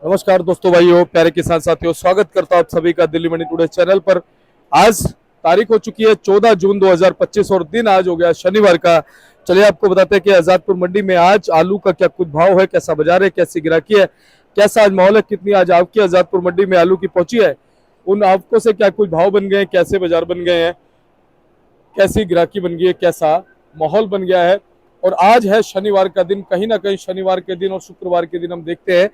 नमस्कार दोस्तों, भाइयों, प्यारे किसान साथियों, स्वागत करता हूं आप सभी का दिल्ली मंडी टुडे चैनल पर। आज तारीख हो चुकी है 14 जून 2025 और दिन आज हो गया शनिवार का। चलिए आपको बताते हैं कि आजादपुर मंडी में आज आलू का क्या कुछ भाव है, कैसा बाजार है, कैसी गिराकी है, कैसा आज माहौल है, कितनी आज आवक आजादपुर मंडी में आलू की पहुंची है, उन आवकों से क्या कुछ भाव बन गए हैं, कैसे बाजार बन गए हैं, कैसी गिराकी बन गई है, कैसा माहौल बन गया है। और आज है शनिवार का दिन, कहीं ना कहीं शनिवार के दिन और शुक्रवार के दिन हम देखते हैं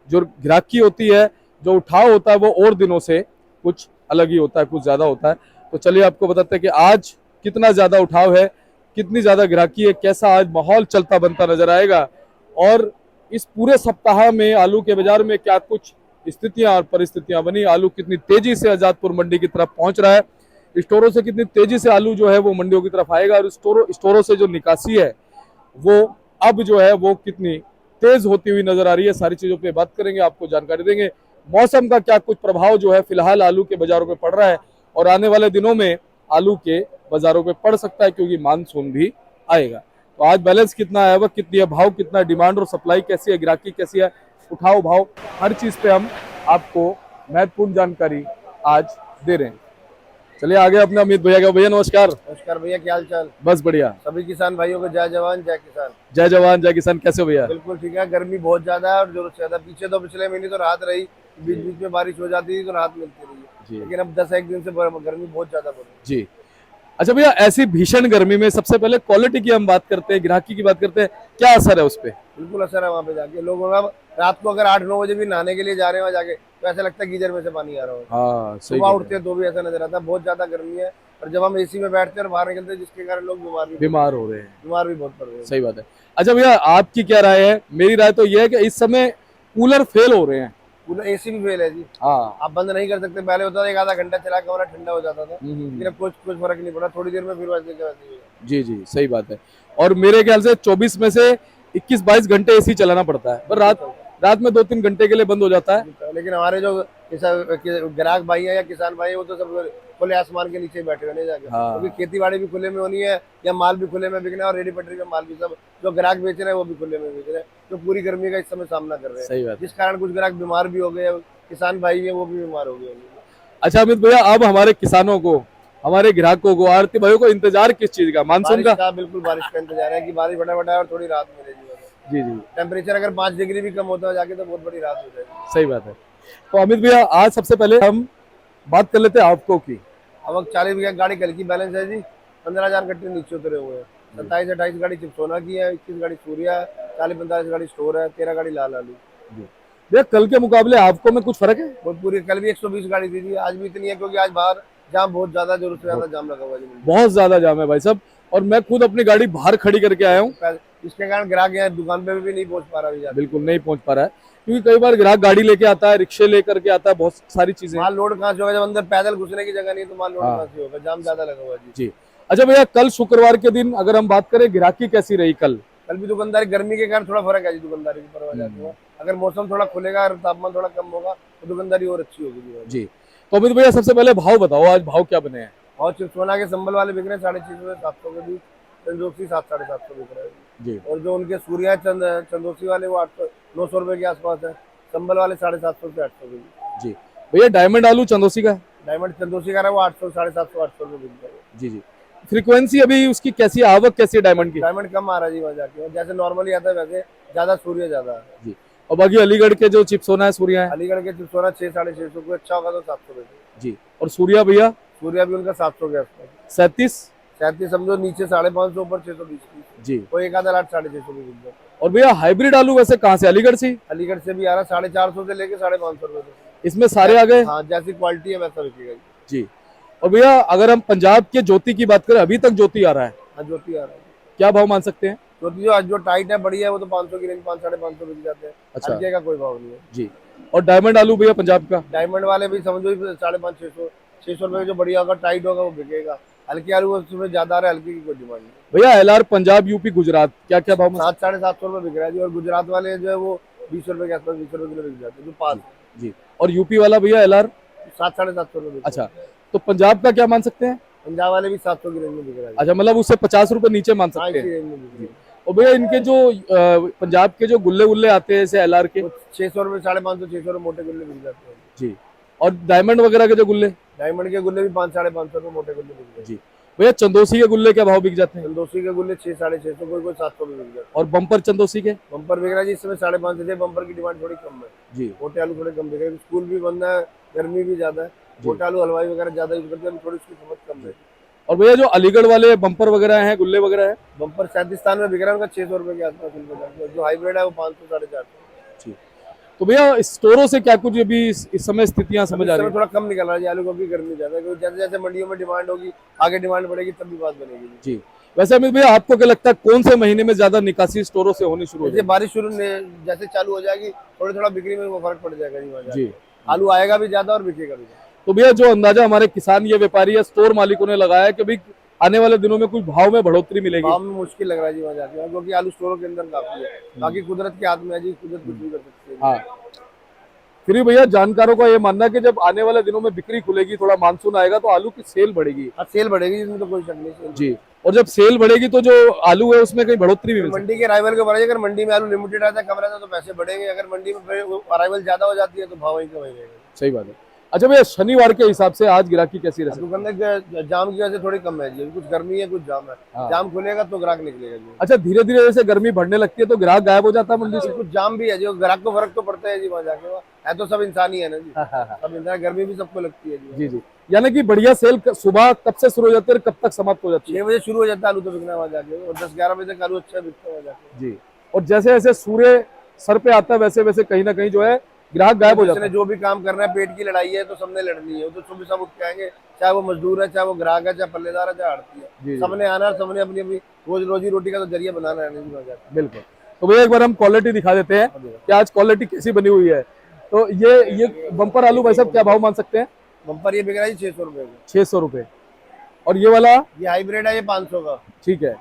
जो गिराकी होती है, जो उठाव होता है वो और दिनों से कुछ अलग ही होता है, कुछ ज्यादा होता है। तो चलिए आपको बताते हैं कि आज कितना ज्यादा उठाव है, कितनी ज्यादा गिराकी है, कैसा आज माहौल चलता बनता नजर आएगा और इस पूरे सप्ताह में आलू के बाजार में क्या कुछ स्थितियां और परिस्थितियां बनी, आलू कितनी तेजी से आजादपुर मंडी की तरफ पहुंच रहा है, स्टोरों से कितनी तेजी से आलू जो है वो मंडियों की तरफ आएगा और स्टोरों से जो निकासी है वो अब जो है वो कितनी तेज होती हुई नजर आ रही है। सारी चीजों पे बात करेंगे, आपको जानकारी देंगे। मौसम का क्या कुछ प्रभाव जो है फिलहाल आलू के बाजारों पे पड़ रहा है और आने वाले दिनों में आलू के बाजारों पे पड़ सकता है क्योंकि मानसून भी आएगा। तो आज बैलेंस कितना है, वह कितनी है, भाव कितना है, डिमांड और सप्लाई कैसी है, गिराकी कैसी है, उठाओ भाव, हर चीज पे हम आपको महत्वपूर्ण जानकारी आज दे रहे हैं। चलिए आगे अपने अमित भैया का। भैया नमस्कार। नमस्कार भैया, क्या हाल चाल। बस बढ़िया। सभी किसान भाइयों को जय जवान जय किसान। जय जवान जय किसान। कैसे हो भैया? बिल्कुल ठीक है। गर्मी बहुत ज्यादा है और जरूरत से ज्यादा। पीछे तो पिछले महीने तो राहत रही, बीच बीच में बारिश हो जाती थी तो राहत मिलती रही, लेकिन अब 10-1 दिन से गर्मी बहुत ज्यादा बढ़ रही जी। अच्छा भैया, ऐसी भीषण गर्मी में सबसे पहले क्वालिटी की हम बात करते हैं, ग्राहकी की बात करते हैं, क्या असर है उस पर? बिल्कुल असर है। वहाँ पे जाके लोगों का रात को अगर 8-9 बजे भी नहाने के लिए जा रहे हैं वहाँ जाके तो ऐसा लगता है गीजर में से पानी आ रहा हो। हाँ, सुबह उठते हैं तो भी ऐसा नजर आता है। बहुत ज्यादा गर्मी है और जब हम एसी में बैठते हैं और बाहर निकलते हैं जिसके कारण लोग बीमार हो रहे हैं, बीमार भी बहुत पड़ रहे हैं। सही बात है। अच्छा भैया, आपकी क्या राय है? मेरी राय तो ये है कि इस समय कूलर फेल हो रहे हैं। कूलर एसी भी फेल है जी। हाँ, आप बंद नहीं कर सकते। पहले होता था 1 आधा घंटा चला कमरा ठंडा हो जाता था, लेकिन अब कुछ फर्क नहीं पड़ा। थोड़ी देर में फिर वैसे के वैसे ही हो जाता। जी जी, सही बात है। और मेरे ख्याल से 24 में से 21-22 घंटे एसी चलाना पड़ता है, पर रात में 2-3 घंटे के लिए बंद हो जाता है। लेकिन हमारे जो ग्राहक भाई है या किसान भाई है वो तो सब खुले आसमान के नीचे बैठे रहने जाके, क्योंकि खेती बाड़ी भी खुले में होनी है या माल भी खुले में बिकना है और रेडी पटरी में माल भी सब जो ग्राहक बेच रहे हैं वो भी खुले में बेच रहे हैं, जो पूरी गर्मी का इस समय सामना कर रहे हैं। सही बात। जिस कारण कुछ ग्राहक बीमार भी हो गए, किसान भाई है वो भी बीमार हो गए। अच्छा अमित भैया, अब हमारे किसानों को, हमारे ग्राहकों को, आड़ती भाइयों को इंतजार किस चीज का? मानसून का? बिल्कुल बारिश का इंतजार है कि बारिश फटाफट आए और थोड़ी राहत मिलेगी। जी जी, टेम्परेचर अगर 5 डिग्री भी कम होता है जाके तो बहुत बड़ी राहत हो जाएगी। सही बात है। तो अमित भैया, आज सबसे पहले हम बात कर लेते हैं आवकों की। अब 40 बीघा गाड़ी कल की बैलेंस है जी। 15,000 कट्टे नीचे उतरे हुए हैं। 27-28 गाड़ी चिपसोना की है, 21 गाड़ी सूर्या है, 40-45 गाड़ी स्टोर है, 13 गाड़ी लाल आलू। भैया, कल के मुकाबले आवकों में कुछ फर्क है? बहुत पूरी। कल भी 120 गाड़ी थी जी, आज भी इतनी है क्योंकि आज बाहर जाम बहुत ज्यादा, जरूरत से ज्यादा जाम लगा हुआ है। बहुत ज्यादा जाम है भाई साहब, और मैं खुद अपनी गाड़ी बाहर खड़ी करके आया हूँ। इसके कारण ग्राहक यहाँ दुकान पे भी नहीं पहुंच पा रहा। बिल्कुल नहीं पहुंच पा रहा है क्योंकि कई बार ग्राहक गाड़ी लेके आता है, रिक्शे लेकर के आता है, बहुत सारी चीजें। माल लोड कहाँ से होगा जब अंदर पैदल घुसने की जगह नहीं तो माल लोड कहाँ से होगा? जाम ज्यादा लगा हुआ है जी। अच्छा भैया, कल शुक्रवार के दिन अगर हम बात करें, गिराकी कैसी रही कल? कल भी दुकानदारी, गर्मी के कारण थोड़ा फर्क है जी दुकानदारी की परवाह जाती है। अगर मौसम थोड़ा खुलेगा और तापमान थोड़ा कम होगा तो दुकानदारी और अच्छी होगी जी। तो अमित भैया, सबसे पहले भाव बताओ, आज भाव क्या बने हैं? और सोना के संबल वाले बिक रहे हैं 650 से 700 के बीच। चंदोसी 700-750 बिक रहे हैं जी। और जो उनके सूर्या चंदोसी वाले वो 800-900 रुपए के आसपास है। संबल वाले 750 से 800 के बीच जी। भैया, डायमंड आलू चंदोसी का? डायमंड चंदोसी का है वो 800, 750-800 रुपए बिक रहा है। जी जी। फ्रीक्वेंसी अभी उसकी कैसी, आवक कैसी है डायमंड की? डायमंड कम आ रहा है जी बाजार के, जैसे नॉर्मली आता है वैसे ज्यादा सूर्या ज्यादा है जी। और बाकी अलीगढ़ के जो चिप्सोना है, सूर्या है? अलीगढ़ के चिप्सोना 600-650 को अच्छा होगा तो 700 रुपए जी। और सूर्या भैया? सूर्या भी उनका 700 के आसपास। 37 समझो, नीचे 550, ऊपर 620 जी। कोई एक आधा लाट 650 में बिक जाता है। और भैया, हाइब्रिड आलू वैसे कहाँ से? अलीगढ़ से? अलीगढ़ से भी आ रहा है 450 से लेके 550 रुपए। इसमें सारे आ गए? हाँ, जैसी क्वालिटी है वैसा बिकेगा जी। और भैया, अगर हम पंजाब के ज्योति की बात करें, अभी तक ज्योति आ रहा है, हाँ ज्योति आ रहा है। क्या भाव मान सकते हैं? ज्योति जो टाइट है बढ़िया है वो तो 500 की रेंज, 500-550 बिक जाते हैं। अच्छा। हल्के का कोई भाव नहीं है जी। और डायमंड आलू भैया पंजाब का? डायमंड वाले भी समझो 550-600 रुपए जो बढ़िया होगा टाइट होगा वो बिकेगा। हल्के आलू उसमें ज्यादा आ रहा है, हल्के की कोई डिमांड नहीं। भैया, एलआर पंजाब, यूपी, गुजरात, क्या क्या भाव? 700-750 रुपए बिक रहा है जी। और गुजरात वाले जो है वो 20 रुपए के आसपास, 20 रुपए किलो बिक जाते हैं जो पास। जी। और यूपी वाला भैया एलआर? 700-750 रुपए। अच्छा, तो पंजाब का क्या मान सकते हैं? पंजाब वाले भी 700 की रेंज में बिक रहा है। अच्छा, मतलब उससे 50 रुपए नीचे मान हाँ, सकते इसी हैं। रेंज में बिक रहा है। और भैया इनके जो पंजाब के जो गुल्ले गुल्ले आते हैं जैसे LR के, 600 रुपये, 550, 600 रुपये मोटे गुल्ले मिल जाते हैं जी, और डायमंड वगैरह के जो गुल्ले, डायमंड के गुल्ले भी 500-550 रुपये मोटे गुल्ले मिल जाते जी भैया चंदोसी के गुल्ले क्या भाव बिक जाते हैं? हैं। दोसी के गुल्ले 600-650, कोई 700 में मिल जाते हैं। और बम्पर चंदोसी के? बम्पर बिक रहा है जी इस समय 550 से, बम्पर की डिमांड थोड़ी कम है। जी मोटे आलू थोड़े कम बिक रहे हैं, स्कूल भी बंद है, गर्मी भी ज्यादा है, मोटे आलू हलवाई वगैरह ज्यादा यूज करते हैं, थोड़ी उसकी कीमत कम है। और भैया जो अलीगढ़ वाले बम्पर वगैरह हैं, गुल्ले वगैरह हैं, बम्पर 37 में बिक रहा है, उनका 600 रुपये के आसपास मिल जाता है। जो हाइब्रिड है वो 500-450। जी। तो भैया स्टोरों से क्या कुछ अभी इस समय स्थितियां समझ आ रही समय हैं? थोड़ा कम निकल रहा है जी आलू, क्योंकि गर्मी ज्यादा है, क्योंकि जैसे जैसे मंडियों में डिमांड होगी, आगे डिमांड बढ़ेगी, तब भी बात बनेगी। जी। वैसे अमित भैया आपको क्या लगता है कौन से महीने में ज्यादा निकासी स्टोरों से होनी शुरू हो जैसे जाएगी? बारिश जैसे चालू हो जाएगी, थोड़ा थोड़ा बिक्री में वो फर्क पड़ जाएगा जी वहाँ जी। जाके। आलू आएगा भी ज्यादा और बिकेगा भी ज्यादा। तो भैया जो अंदाजा हमारे किसान या व्यापारी या स्टोर मालिकों ने लगाया है कि भाई आने वाले दिनों में कुछ भाव में बढ़ोतरी मिलेगी? भाव में मुश्किल लग रहा है जी वहाँ जाके, क्योंकि आलू स्टोरों के अंदर काफी है, बाकी कुदरत के हाथ में है जी, कुदरत कुछ भी कर सकती है। हाँ। फिर भी भैया जानकारों का ये मानना है कि जब आने वाले दिनों में बिक्री खुलेगी, थोड़ा मानसून आएगा तो आलू की सेल बढ़ेगी। हाँ, सेल बढ़ेगी, इसमें तो कोई शक नहीं। जी। और जब सेल बढ़ेगी तो जो आलू है उसमें कहीं बढ़ोतरी भी मिल सकती मंडी के अराइवल के बढ़ेगी, अगर मंडी में आलू लिमिटेड आता है, कम रहता है, तो पैसे बढ़ेंगे, अगर मंडी में अराइवल ज्यादा हो जाती है तो भाव वहीं का वहीं रहेगा। है। सही बात है। अच्छा भैया शनिवार के हिसाब से आज गिराकी कैसी रह सकती है? दुकानदार जाम की वजह से थोड़ी कम है जी, कुछ गर्मी है, कुछ जाम है। हाँ। जाम खुलेगा तो ग्राहक निकलेगा जी। अच्छा धीरे धीरे जैसे गर्मी बढ़ने लगती है तो ग्राहक गायब हो जाता है मंडी से? कुछ जाम भी है जो ग्राहक को फर्क तो पड़ता है जी वहाँ जाके, वो है तो सब इंसान ही है ना जी, सब इंसान, गर्मी भी सबको लगती है जी। जी जी। यानी कि बढ़िया सेल सुबह कब से शुरू हो जाती है और कब तक समाप्त हो जाती है? 6 बजे शुरू हो जाता है आलू तो बिकना वहाँ जाके, और 10-11 बजे तक आलू अच्छा बिकता है वहाँ जाके। जी। और जैसे जैसे सूर्य सर पे आता है वैसे वैसे कहीं ना कहीं जो है ग्राहक गायब हो जाता है। जो भी काम करना है, पेट की लड़ाई है तो सबने लड़नी है, तो सुबह सब उठ के आएंगे, चाहे वो मजदूर है, चाहे वो ग्राहक है, चाहे पल्लेदार है, चाहे आड़ती जी, है, जी। सबने आना, सबने अपनी अपनी रोजी रोटी का तो जरिया बनाना है नहीं वहाँ जाके। बिल्कुल। तो भैया एक बार हम क्वालिटी दिखा देते हैं कि आज क्वालिटी कैसी बनी हुई है। तो ये बम्पर आलू भाई साहब क्या भाव मान सकते हैं? बम्पर ये बिक रहा है 600 रुपए का। 600 रुपए। और ये वाला? ये हाइब्रिड है, ये 500 का। ठीक है।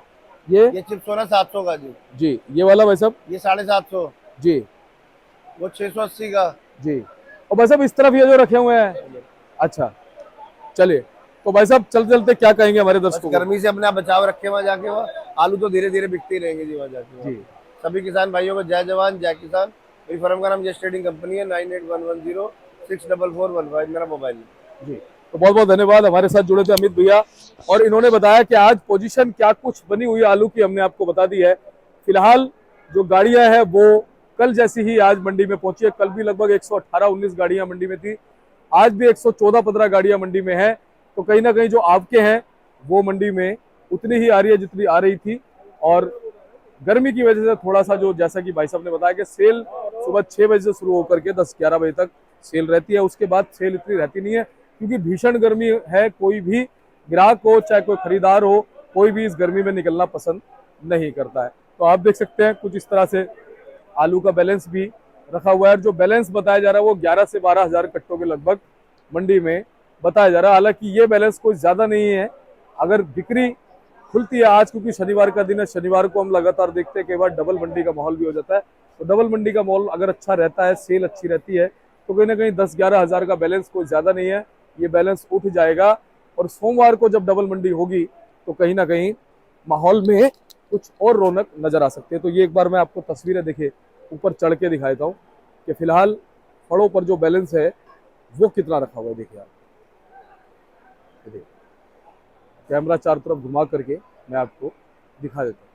ये चिप्स वाला 700 का जी। जी। ये वाला भाई साहब? ये 750। जी। वो 680 का जी। और भाई साहब इस तरफ ये जो रखे हुए हैं, अच्छा चलिए। तो भाई साहब चलते चलते क्या कहेंगे हमारे दर्शकों को? गर्मी से अपना बचाव रखे वहाँ जाके, वहाँ आलू तो धीरे धीरे बिकते ही रहेंगे जी वहाँ जाके। जी। सभी किसान भाइयों को जय जवान जय किसान। मेरी फर्म का नाम जस्ट ट्रेडिंग कंपनी है, 9811064415 मेरा मोबाइल है जी। तो बहुत बहुत धन्यवाद, हमारे साथ जुड़े थे अमित भैया, और इन्होंने बताया कि आज पोजीशन क्या कुछ बनी हुई आलू की हमने आपको बता दी है। फिलहाल जो गाड़ियां हैं वो कल जैसी ही आज मंडी में पहुंची है। कल भी लगभग 118-19 गाड़ियां मंडी में थी, आज भी 114-15 गाड़ियां मंडी में है। तो कहीं ना कहीं जो आवकें हैं वो मंडी में उतनी ही आ रही है जितनी आ रही थी। और गर्मी की वजह से थोड़ा सा जो, जैसा कि भाई साहब ने बताया कि सेल सुबह 6 बजे से शुरू होकर के 10-11 बजे तक सेल रहती है, उसके बाद सेल इतनी रहती नहीं है, क्योंकि भीषण गर्मी है। कोई भी ग्राहक हो चाहे कोई खरीदार हो, कोई भी इस गर्मी में निकलना पसंद नहीं करता है। तो आप देख सकते हैं कुछ इस तरह से आलू का बैलेंस भी रखा हुआ है। जो बैलेंस बताया जा रहा है वो 11 से 12 हजार कट्टों के लगभग मंडी में बताया जा रहा है। हालांकि ये बैलेंस कोई ज्यादा नहीं है। अगर बिक्री खुलती है आज, क्योंकि शनिवार का दिन है, शनिवार को हम लगातार देखते हैं कई बार डबल मंडी का माहौल भी हो जाता है। तो डबल मंडी का माहौल अगर अच्छा रहता है, सेल अच्छी रहती है, तो कहीं ना कहीं 10-11 हजार का बैलेंस कोई ज्यादा नहीं है, ये बैलेंस उठ जाएगा। और सोमवार को जब डबल मंडी होगी तो कहीं ना कहीं माहौल में कुछ और रौनक नजर आ सकती है। तो ये एक बार मैं आपको तस्वीरें देखिए ऊपर चढ़ के दिखा देता हूँ कि फिलहाल फड़ों पर जो बैलेंस है वो कितना रखा हुआ है। देखिए आप, कैमरा चारों तरफ घुमा करके मैं आपको दिखा देता हूँ।